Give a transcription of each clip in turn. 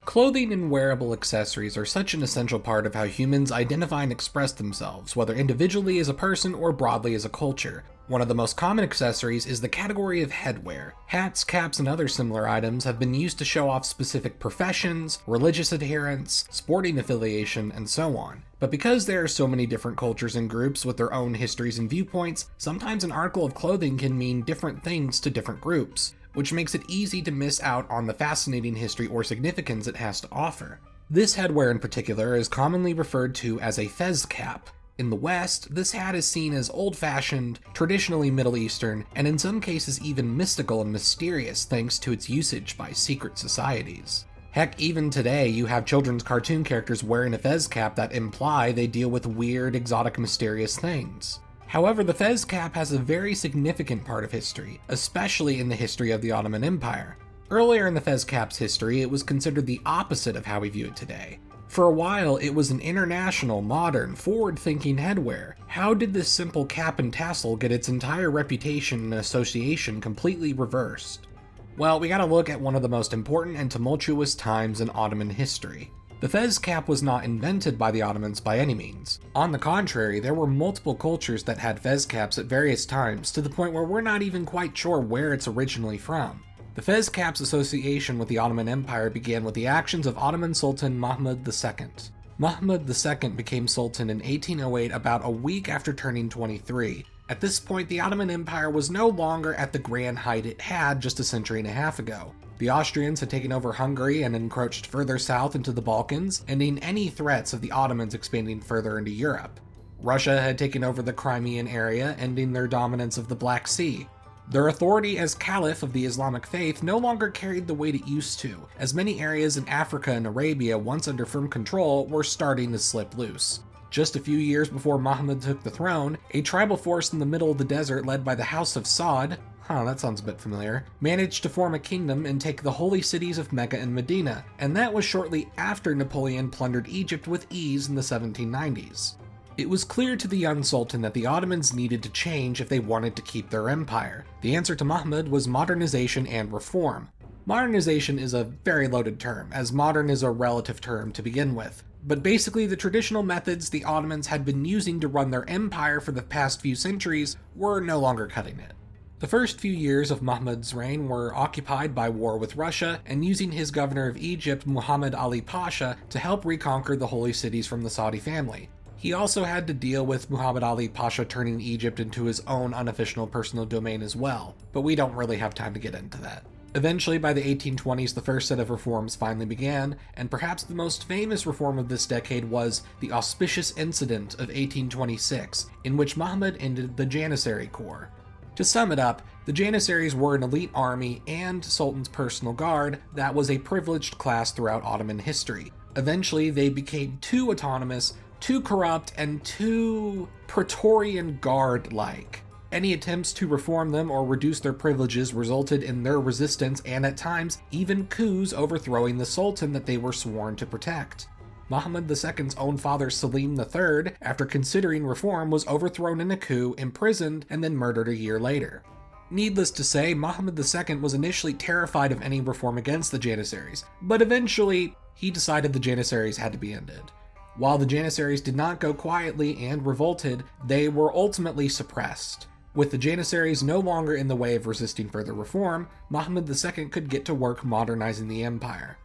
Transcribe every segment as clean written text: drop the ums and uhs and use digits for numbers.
Clothing and wearable accessories are such an essential part of how humans identify and express themselves, whether individually as a person or broadly as a culture. One of the most common accessories is the category of headwear. Hats, caps, and other similar items have been used to show off specific professions, religious adherence, sporting affiliation, and so on. But because there are so many different cultures and groups with their own histories and viewpoints, sometimes an article of clothing can mean different things to different groups, which makes it easy to miss out on the fascinating history or significance it has to offer. This headwear in particular is commonly referred to as a fez cap. In the West, this hat is seen as old-fashioned, traditionally Middle Eastern, and in some cases even mystical and mysterious thanks to its usage by secret societies. Heck, even today you have children's cartoon characters wearing a fez cap that imply they deal with weird, exotic, mysterious things. However, the fez cap has a very significant part of history, especially in the history of the Ottoman Empire. Earlier in the fez cap's history, it was considered the opposite of how we view it today. For a while, it was an international, modern, forward-thinking headwear. How did this simple cap and tassel get its entire reputation and association completely reversed? Well, we gotta look at one of the most important and tumultuous times in Ottoman history. The fez cap was not invented by the Ottomans by any means. On the contrary, there were multiple cultures that had fez caps at various times, to the point where we're not even quite sure where it's originally from. The fez cap's association with the Ottoman Empire began with the actions of Ottoman Sultan Mahmud II. Mahmud II became Sultan in 1808, about a week after turning 23. At this point, the Ottoman Empire was no longer at the grand height it had just a century and a half ago. The Austrians had taken over Hungary and encroached further south into the Balkans, ending any threats of the Ottomans expanding further into Europe. Russia had taken over the Crimean area, ending their dominance of the Black Sea. Their authority as Caliph of the Islamic faith no longer carried the weight it used to, as many areas in Africa and Arabia, once under firm control, were starting to slip loose. Just a few years before Muhammad took the throne, a tribal force in the middle of the desert led by the House of Saud, that sounds a bit familiar, managed to form a kingdom and take the holy cities of Mecca and Medina, and that was shortly after Napoleon plundered Egypt with ease in the 1790s. It was clear to the young sultan that the Ottomans needed to change if they wanted to keep their empire. The answer to Mahmud was modernization and reform. Modernization is a very loaded term, as modern is a relative term to begin with. But basically, the traditional methods the Ottomans had been using to run their empire for the past few centuries were no longer cutting it. The first few years of Mahmud's reign were occupied by war with Russia and using his governor of Egypt, Muhammad Ali Pasha, to help reconquer the holy cities from the Saudi family. He also had to deal with Muhammad Ali Pasha turning Egypt into his own unofficial personal domain as well, but we don't really have time to get into that. Eventually, by the 1820s, the first set of reforms finally began, and perhaps the most famous reform of this decade was the auspicious incident of 1826, in which Mahmud ended the Janissary Corps. To sum it up, the Janissaries were an elite army and Sultan's personal guard that was a privileged class throughout Ottoman history. Eventually, they became too autonomous, too corrupt, and too Praetorian Guard-like. Any attempts to reform them or reduce their privileges resulted in their resistance and at times even coups overthrowing the Sultan that they were sworn to protect. Mahmud II's own father Selim III, after considering reform, was overthrown in a coup, imprisoned, and then murdered a year later. Needless to say, Mahmud II was initially terrified of any reform against the Janissaries, but eventually he decided the Janissaries had to be ended. While the Janissaries did not go quietly and revolted, they were ultimately suppressed. With the Janissaries no longer in the way of resisting further reform, Mahmud II could get to work modernizing the empire.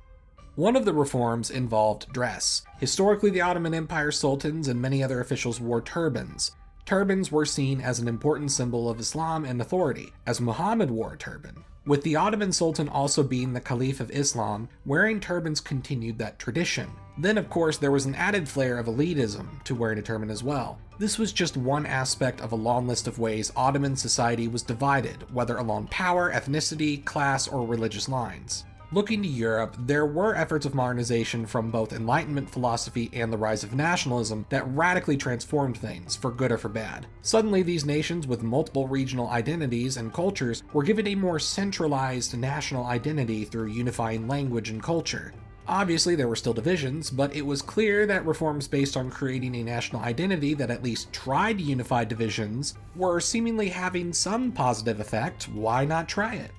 One of the reforms involved dress. Historically, the Ottoman Empire sultans and many other officials wore turbans. Turbans were seen as an important symbol of Islam and authority, as Muhammad wore a turban. With the Ottoman Sultan also being the Caliph of Islam, wearing turbans continued that tradition. Then, of course, there was an added flair of elitism to wearing a turban as well. This was just one aspect of a long list of ways Ottoman society was divided, whether along power, ethnicity, class, or religious lines. Looking to Europe, there were efforts of modernization from both Enlightenment philosophy and the rise of nationalism that radically transformed things, for good or for bad. Suddenly, these nations with multiple regional identities and cultures were given a more centralized national identity through unifying language and culture. Obviously, there were still divisions, but it was clear that reforms based on creating a national identity that at least tried to unify divisions were seemingly having some positive effect. Why not try it?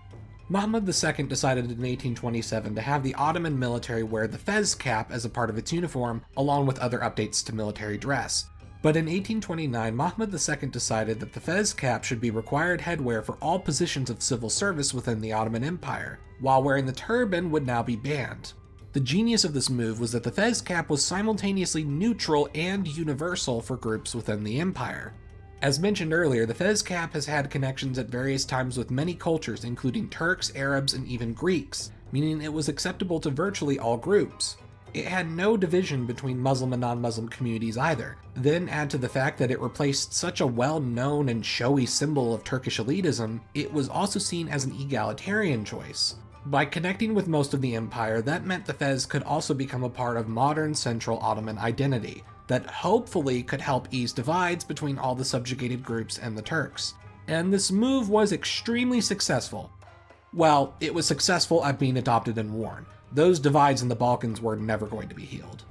Mahmud II decided in 1827 to have the Ottoman military wear the fez cap as a part of its uniform, along with other updates to military dress. But in 1829, Mahmud II decided that the fez cap should be required headwear for all positions of civil service within the Ottoman Empire, while wearing the turban would now be banned. The genius of this move was that the fez cap was simultaneously neutral and universal for groups within the empire. As mentioned earlier, the fez cap has had connections at various times with many cultures, including Turks, Arabs, and even Greeks, meaning it was acceptable to virtually all groups. It had no division between Muslim and non-Muslim communities either. Then add to the fact that it replaced such a well-known and showy symbol of Turkish elitism, it was also seen as an egalitarian choice. By connecting with most of the empire, that meant the fez could also become a part of modern Central Ottoman identity, that hopefully could help ease divides between all the subjugated groups and the Turks. And this move was extremely successful. Well, it was successful at being adopted and worn. Those divides in the Balkans were never going to be healed.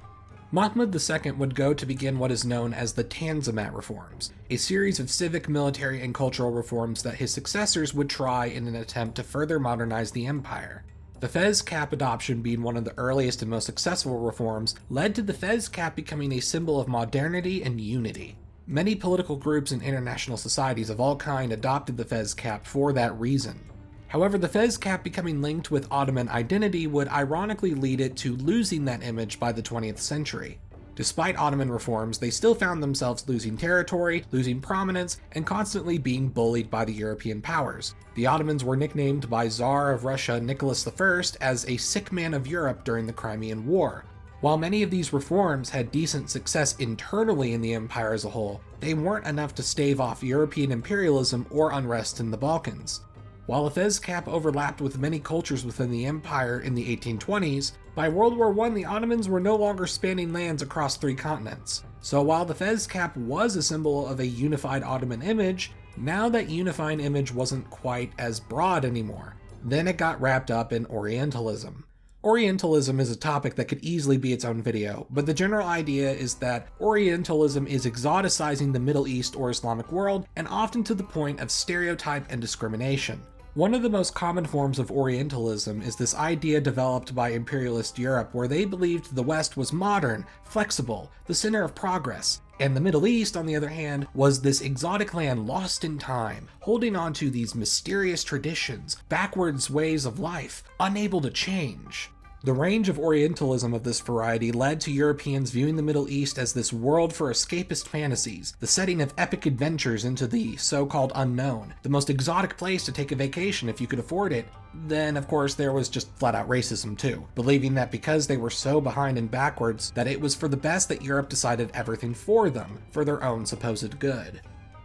Mahmud II would go to begin what is known as the Tanzimat reforms, a series of civic, military, and cultural reforms that his successors would try in an attempt to further modernize the empire. The fez cap adoption being one of the earliest and most successful reforms led to the fez cap becoming a symbol of modernity and unity. Many political groups and international societies of all kind adopted the fez cap for that reason. However, the fez cap becoming linked with Ottoman identity would ironically lead it to losing that image by the 20th century. Despite Ottoman reforms, they still found themselves losing territory, losing prominence, and constantly being bullied by the European powers. The Ottomans were nicknamed by Tsar of Russia Nicholas I as a sick man of Europe during the Crimean War. While many of these reforms had decent success internally in the empire as a whole, they weren't enough to stave off European imperialism or unrest in the Balkans. While the fez cap overlapped with many cultures within the empire in the 1820s, by World War I the Ottomans were no longer spanning lands across 3 continents. So while the fez cap was a symbol of a unified Ottoman image, now that unifying image wasn't quite as broad anymore. Then it got wrapped up in Orientalism. Orientalism is a topic that could easily be its own video, but the general idea is that Orientalism is exoticizing the Middle East or Islamic world, and often to the point of stereotype and discrimination. One of the most common forms of Orientalism is this idea developed by imperialist Europe where they believed the West was modern, flexible, the center of progress, and the Middle East, on the other hand, was this exotic land lost in time, holding on to these mysterious traditions, backwards ways of life, unable to change. The range of Orientalism of this variety led to Europeans viewing the Middle East as this world for escapist fantasies, the setting of epic adventures into the so-called unknown, the most exotic place to take a vacation if you could afford it. Then, of course, there was just flat-out racism too, believing that because they were so behind and backwards, that it was for the best that Europe decided everything for them, for their own supposed good.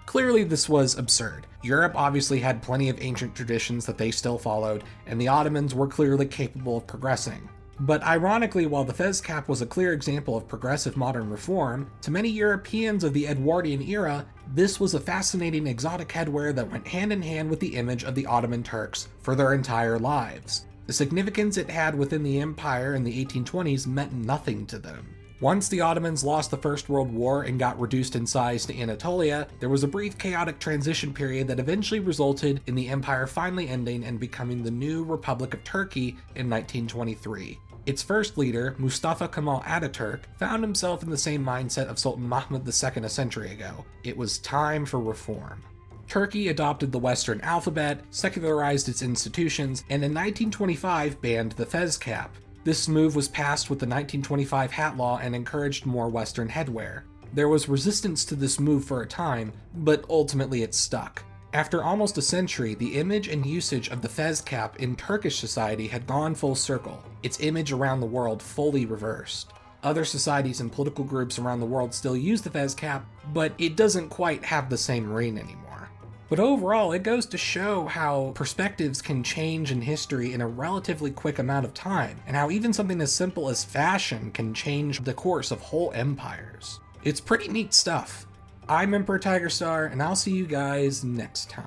Clearly, this was absurd. Europe obviously had plenty of ancient traditions that they still followed, and the Ottomans were clearly capable of progressing. But ironically, while the fez cap was a clear example of progressive modern reform, to many Europeans of the Edwardian era, this was a fascinating exotic headwear that went hand in hand with the image of the Ottoman Turks for their entire lives. The significance it had within the empire in the 1820s meant nothing to them. Once the Ottomans lost the First World War and got reduced in size to Anatolia, there was a brief chaotic transition period that eventually resulted in the empire finally ending and becoming the new Republic of Turkey in 1923. Its first leader, Mustafa Kemal Ataturk, found himself in the same mindset of Sultan Mahmud II a century ago. It was time for reform. Turkey adopted the Western alphabet, secularized its institutions, and in 1925 banned the fez cap. This move was passed with the 1925 hat law and encouraged more Western headwear. There was resistance to this move for a time, but ultimately it stuck. After almost a century, the image and usage of the fez cap in Turkish society had gone full circle, its image around the world fully reversed. Other societies and political groups around the world still use the fez cap, but it doesn't quite have the same ring anymore. But overall, it goes to show how perspectives can change in history in a relatively quick amount of time, and how even something as simple as fashion can change the course of whole empires. It's pretty neat stuff. I'm Emperor Tigerstar, and I'll see you guys next time.